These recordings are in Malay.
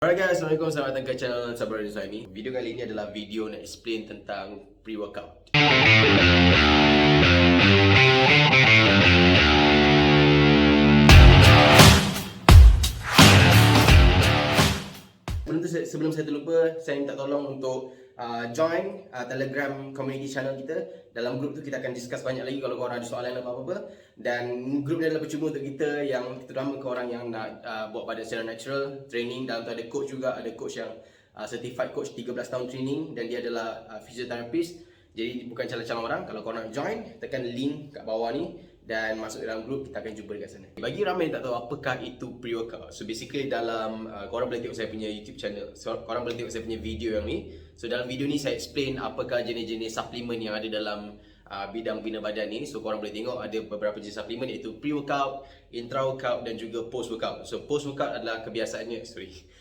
Alright guys, Assalamualaikum, selamat datang ke channel Sabar Rizani. Video kali ini adalah video nak explain tentang pre-workout. Sebelum saya terlupa, saya minta tolong untuk join Telegram community channel kita. Dalam grup tu kita akan discuss banyak lagi kalau korang ada soalan atau apa-apa. Dan grup ni adalah percuma untuk kita yang terutama ke orang yang nak buat badan secara natural, training. Dalam tu ada coach juga, ada coach yang certified coach 13 tahun training dan dia adalah physiotherapist. Jadi bukan calon-calon orang. Kalau korang nak join, tekan link kat bawah ni dan masuk dalam grup, kita akan jumpa dekat sana. Bagi ramai yang tak tahu apakah itu pre-workout. So basically dalam korang boleh tengok saya punya YouTube channel. So korang boleh tengok saya punya video yang ni. So dalam video ni saya explain apakah jenis-jenis suplemen yang ada dalam bidang bina badan ni. So korang boleh tengok ada beberapa jenis suplemen iaitu pre-workout, intra-workout dan juga post-workout. So post-workout adalah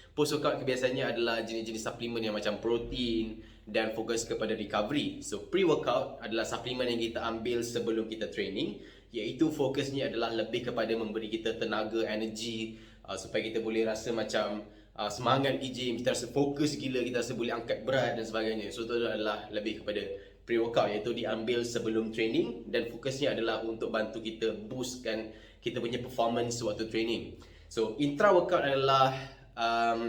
Post-workout kebiasaannya adalah jenis-jenis suplemen yang macam protein dan fokus kepada recovery. So pre-workout adalah suplemen yang kita ambil sebelum kita training, iaitu fokusnya adalah lebih kepada memberi kita tenaga, energi supaya kita boleh rasa macam semangat pergi gym, kita rasa fokus gila, kita rasa boleh angkat berat dan sebagainya. So itu adalah lebih kepada pre-workout, iaitu diambil sebelum training dan fokusnya adalah untuk bantu kita boostkan kita punya performance waktu training. So intra-workout adalah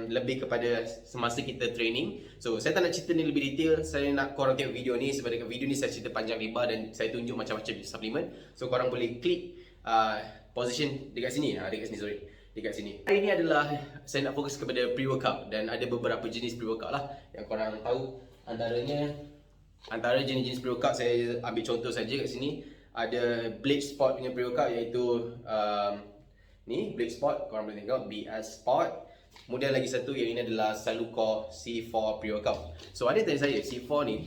lebih kepada semasa kita training. So saya tak nak cerita ni lebih detail, saya nak korang tengok video ni sebab dekat video ni saya cerita panjang lebar dan saya tunjuk macam-macam suplemen. So korang boleh klik position dekat sini, dekat sini. Hari ni adalah saya nak fokus kepada pre-workout dan ada beberapa jenis pre-workout lah yang korang tahu. Antara jenis-jenis pre-workout saya ambil contoh saja kat sini. Ada Blade Sport punya pre-workout iaitu ni Blade Sport, korang boleh tengok BS Sport. Kemudian lagi satu yang ini adalah Salucor C4 pre-workout. So ada tanya saya, C4 ni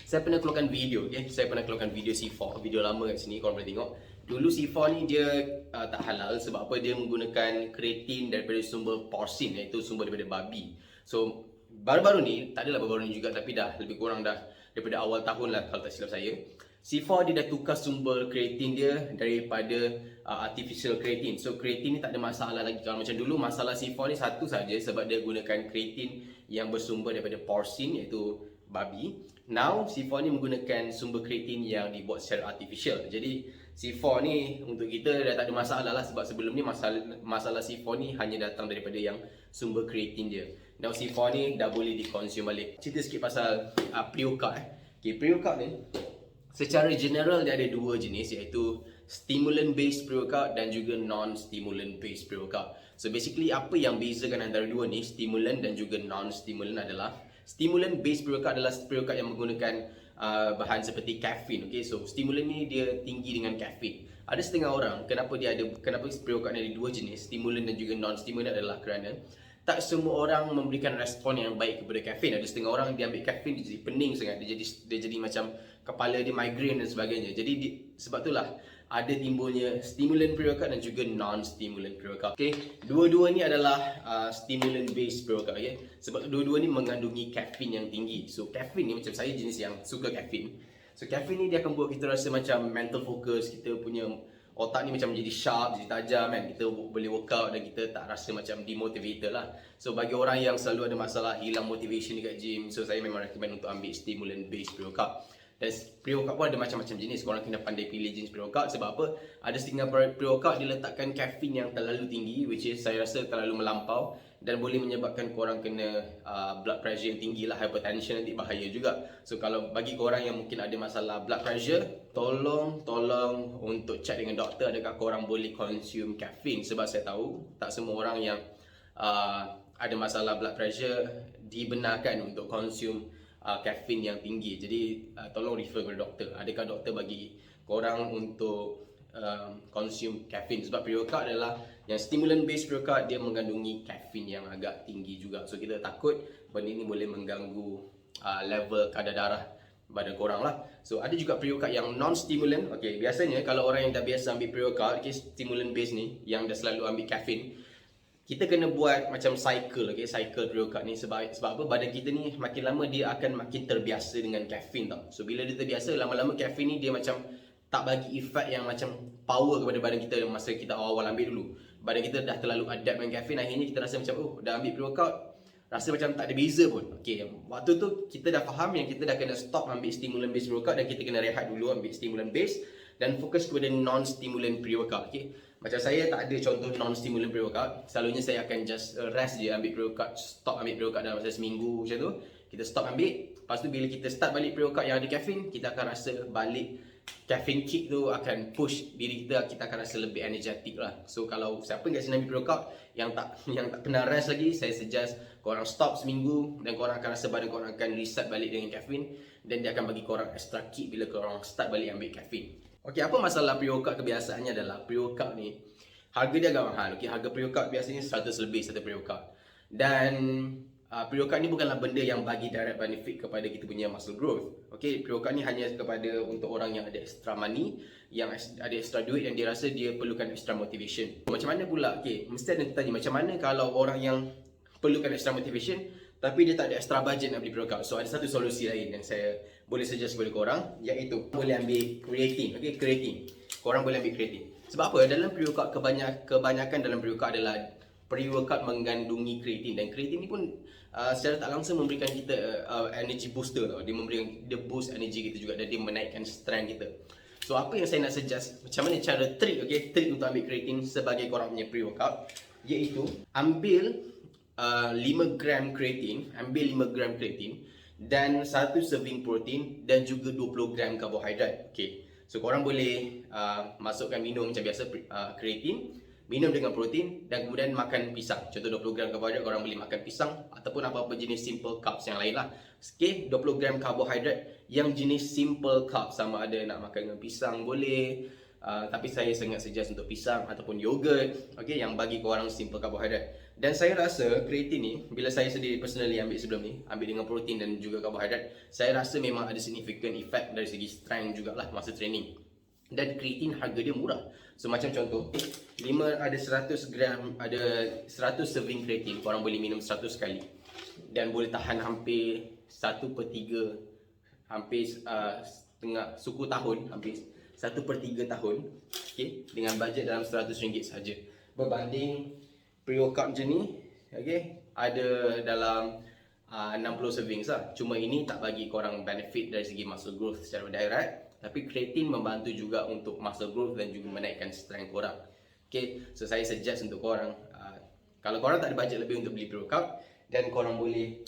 saya pernah keluarkan video, okay? Saya pernah keluarkan video C4, video lama kat sini, korang boleh tengok. Dulu C4 ni dia tak halal sebab apa? Dia menggunakan kreatin daripada sumber porcine, iaitu sumber daripada babi. So baru-baru ni, tak adalah baru-baru ni juga tapi dah lebih kurang dah daripada awal tahun lah kalau tak silap saya, C4 dia dah tukar sumber kreatin dia daripada artificial kreatin. So kreatin ni tak ada masalah lagi. Kalau macam dulu masalah C4 ni satu saja sebab dia gunakan kreatin yang bersumber daripada porcine iaitu babi. Now C4 ni menggunakan sumber kreatin yang dibuat secara artificial. Jadi C4 ni untuk kita dah tak ada masalah lah sebab sebelum ni masalah C4 ni hanya datang daripada yang sumber kreatin dia. Now C4 ni dah boleh dikonsum balik. Cerita sikit pasal pre-workout. Okay, pre-workout ni secara general dia ada dua jenis iaitu stimulant based pre-workout dan juga non-stimulant based pre-workout. So basically apa yang bezakan antara dua ni, stimulant dan juga non-stimulant adalah stimulant based pre-workout adalah pre-workout yang menggunakan bahan seperti caffeine. Okay, so stimulant ni dia tinggi dengan caffeine. Ada setengah orang kenapa pre-workout ni ada dua jenis, stimulant dan juga non-stimulant adalah kerana tak semua orang memberikan respon yang baik kepada caffeine. Ada setengah orang dia ambil caffeine dia jadi pening sangat, dia jadi macam kepala dia migraine dan sebagainya. Jadi sebab itulah ada timbulnya stimulant pre-workout dan juga non-stimulant pre-workout. Okay, dua-dua ni adalah stimulant based pre-workout, okay? Sebab dua-dua ni mengandungi caffeine yang tinggi. So caffeine ni macam saya jenis yang suka caffeine. So caffeine ni dia akan buat kita rasa macam mental focus, kita punya otak ni macam jadi sharp, jadi tajam kan. Kita boleh workout dan kita tak rasa macam demotivated lah. So bagi orang yang selalu ada masalah hilang motivation dekat gym, so saya memang recommend untuk ambil stimulant based pre-workout. Dan pre-workout pun ada macam-macam jenis. Korang kena pandai pilih jenis pre-workout. Sebab apa? Ada setengah pre-workout dia letakkan caffeine yang terlalu tinggi, which is saya rasa terlalu melampau dan boleh menyebabkan korang kena blood pressure yang tinggi lah, hypertension, nanti bahaya juga. So kalau bagi korang yang mungkin ada masalah blood pressure, tolong untuk check dengan doktor adakah korang boleh consume caffeine. Sebab saya tahu tak semua orang yang ada masalah blood pressure dibenarkan untuk consume caffeine yang tinggi. Jadi tolong refer kepada doktor. Adakah doktor bagi korang untuk consume caffeine? Sebab pre-workout adalah yang stimulant based pre-workout, dia mengandungi caffeine yang agak tinggi juga. So kita takut benda ni boleh mengganggu level kadar darah badan korang lah. So ada juga pre-workout yang non-stimulant. Okay, biasanya kalau orang yang dah biasa ambil pre-workout, okay, stimulant based ni yang dah selalu ambil caffeine, kita kena buat macam cycle, okay? Cycle pre-workout ni sebab apa? Badan kita ni makin lama dia akan makin terbiasa dengan caffeine tau. So bila dia terbiasa, lama-lama caffeine ni dia macam tak bagi efek yang macam power kepada badan kita masa kita awal-awal ambil dulu. badan kita dah terlalu adapt dengan caffeine, akhirnya kita rasa macam dah ambil pre-workout rasa macam tak ada beza pun. Okay, waktu tu kita dah faham yang kita dah kena stop ambil stimulant based pre-workout dan kita kena rehat dulu ambil stimulant based dan fokus kepada non-stimulant pre-workout. Okay, macam saya tak ada contoh non-stimulant pre-workout. Selalunya saya akan just rest je, ambil pre-workout, stop ambil pre-workout dalam masa seminggu macam tu. Kita stop ambil, lepas tu bila kita start balik pre-workout yang ada caffeine, kita akan rasa balik caffeine kick tu akan push diri kita, kita akan rasa lebih energetic lah. So kalau siapa kat sini ambil pre-workout yang tak pernah rest lagi, saya suggest korang stop seminggu dan korang akan rasa badan korang akan reset balik dengan caffeine dan dia akan bagi korang extra kick bila korang start balik ambil caffeine. Okay, apa masalah pre-workout kebiasaannya adalah pre-workout ni harga dia agak mahal. Okay, harga pre-workout biasanya 100 lebih satu pre-workout. Dan pre-workout ni bukanlah benda yang bagi direct benefit kepada kita punya muscle growth. Okay, pre-workout ni hanya kepada untuk orang yang ada extra money, yang ada extra duit yang dia rasa dia perlukan extra motivation. Macam mana pula? Okay, mesti ada tanya macam mana kalau orang yang perlukan extra motivation tapi dia tak ada extra budget nak beli pre-workout. So ada satu solusi lain yang saya boleh suggest kepada korang, iaitu boleh ambil creatine. Okay, creatine. Korang boleh ambil creatine. Sebab apa? Dalam pre-workout kebanyakan dalam pre-workout adalah pre-workout mengandungi creatine, dan creatine ni pun secara tak langsung memberikan kita energy booster tau. Dia boost energy kita juga dan dia menaikkan strength kita. So apa yang saya nak suggest, macam mana cara trick untuk ambil creatine sebagai korang punya pre-workout, iaitu ambil 5 gram creatine, dan 1 serving protein dan juga 20 gram karbohidrat. Okay, so korang boleh masukkan minum macam biasa creatine, minum dengan protein dan kemudian makan pisang. Contoh 20 gram karbohidrat, korang boleh makan pisang ataupun apa-apa jenis simple carbs yang lain lah. Okay, 20 gram karbohidrat yang jenis simple carbs, sama ada nak makan dengan pisang boleh, tapi saya sangat suggest untuk pisang ataupun yogurt, okay, yang bagi korang simple karbohidrat. Dan saya rasa creatine ni, bila saya sendiri personally ambil sebelum ni, ambil dengan protein dan juga karbohidrat, saya rasa memang ada significant effect dari segi strength jugalah masa training. Dan creatine harga dia murah. So macam contoh, 5 ada 100 gram, ada 100 serving creatine, korang boleh minum 100 kali dan boleh tahan hampir 1/3, hampir setengah suku tahun, hampir 1/3 tahun, okay, dengan bajet dalam RM100 saja. Berbanding pre-workout macam ni, okay, ada dalam 60 servings lah. Cuma ini tak bagi korang benefit dari segi muscle growth secara direct, tapi creatine membantu juga untuk muscle growth dan juga menaikkan strength korang. Okay, so saya suggest untuk korang, kalau korang tak ada bajet lebih untuk beli pre-workout, dan korang boleh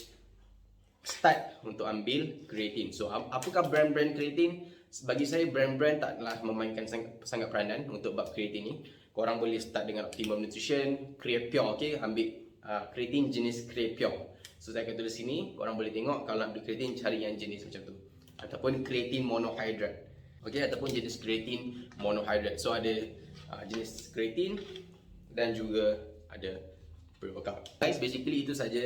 start untuk ambil creatine. So apakah brand-brand creatine? Bagi saya brand-brand taklah memainkan sangat peranan untuk bab creatine ni. Korang boleh start dengan Optimum Nutrition, Creapure, okay, ambil creatine jenis Creapure. So saya akan tulis sini, korang boleh tengok kalau nak ambil creatine cari yang jenis macam tu. Ataupun creatine monohydrate, okay, ataupun jenis creatine monohydrate. So ada jenis creatine dan juga ada pre-workout. Guys, basically itu saja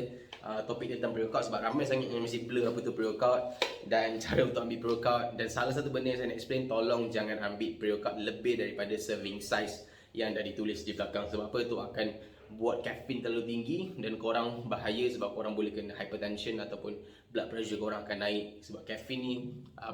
topik tentang pre-workout, sebab ramai sangat yang mesti blur apa tu pre-workout dan cara untuk ambil pre-workout. Dan salah satu benda yang saya nak explain, tolong jangan ambil pre-workout lebih daripada serving size yang dah ditulis di belakang. Sebab apa? Itu akan buat caffeine terlalu tinggi dan korang bahaya, sebab korang boleh kena hypertension ataupun blood pressure korang akan naik. Sebab caffeine ni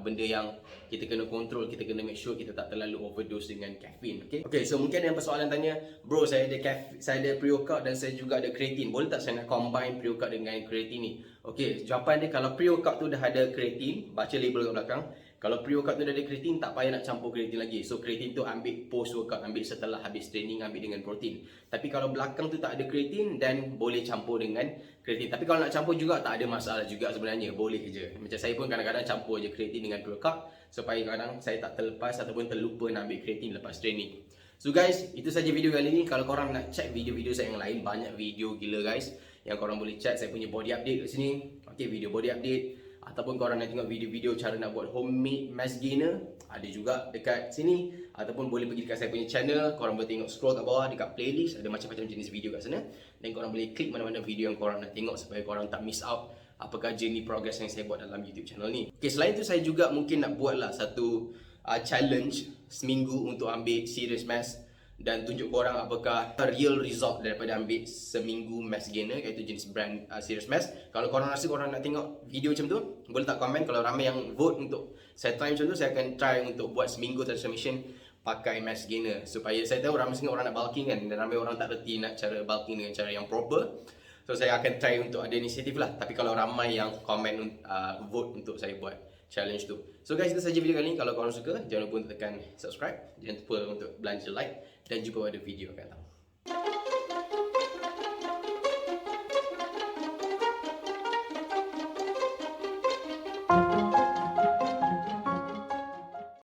benda yang kita kena control, kita kena make sure kita tak terlalu overdose dengan caffeine. Okay, so mungkin ada yang persoalan tanya, bro, saya ada pre-workout dan saya juga ada creatine, boleh tak saya nak combine pre-workout dengan creatine ni? Okay, jawapan dia, kalau pre-workout tu dah ada creatine, baca label kat belakang. Kalau pre-workout tu dah ada creatine, tak payah nak campur creatine lagi. So creatine tu ambil post-workout, ambil setelah habis training, ambil dengan protein. Tapi kalau belakang tu tak ada creatine, dan boleh campur dengan creatine. Tapi kalau nak campur juga tak ada masalah juga sebenarnya, boleh je. Macam saya pun kadang-kadang campur je creatine dengan pre-workout supaya kadang saya tak terlepas ataupun terlupa nak ambil creatine lepas training. So guys, itu saja video kali ni. Kalau korang nak check video-video saya yang lain, banyak video gila guys yang korang boleh check. Saya punya body update kat sini. Okay, video body update. Ataupun korang nak tengok video-video cara nak buat homemade mass gainer, ada juga dekat sini. Ataupun boleh pergi dekat saya punya channel, korang boleh tengok scroll kat bawah dekat playlist, ada macam-macam jenis video kat sana. Dan korang boleh klik mana-mana video yang korang nak tengok supaya korang tak miss out apakah journey progress yang saya buat dalam YouTube channel ni. Okay, selain tu saya juga mungkin nak buatlah satu challenge seminggu untuk ambil serious mass dan tunjuk korang apakah real result daripada ambil seminggu mass gainer, iaitu jenis brand serious mass. Kalau korang rasa korang nak tengok video macam tu, boleh tak komen. Kalau ramai yang vote untuk saya try macam tu, saya akan try untuk buat seminggu transformation pakai mass gainer. Supaya saya tahu ramai sangat orang nak bulking kan, dan ramai orang tak reti nak cara bulking dengan cara yang proper. So saya akan try untuk ada inisiatif lah. Tapi kalau ramai yang komen vote untuk saya buat challenge tu. So guys, itu saja video kali ni. Kalau korang suka, jangan lupa untuk tekan subscribe. Jangan lupa untuk belanja like. Dan jumpa pada video akan datang.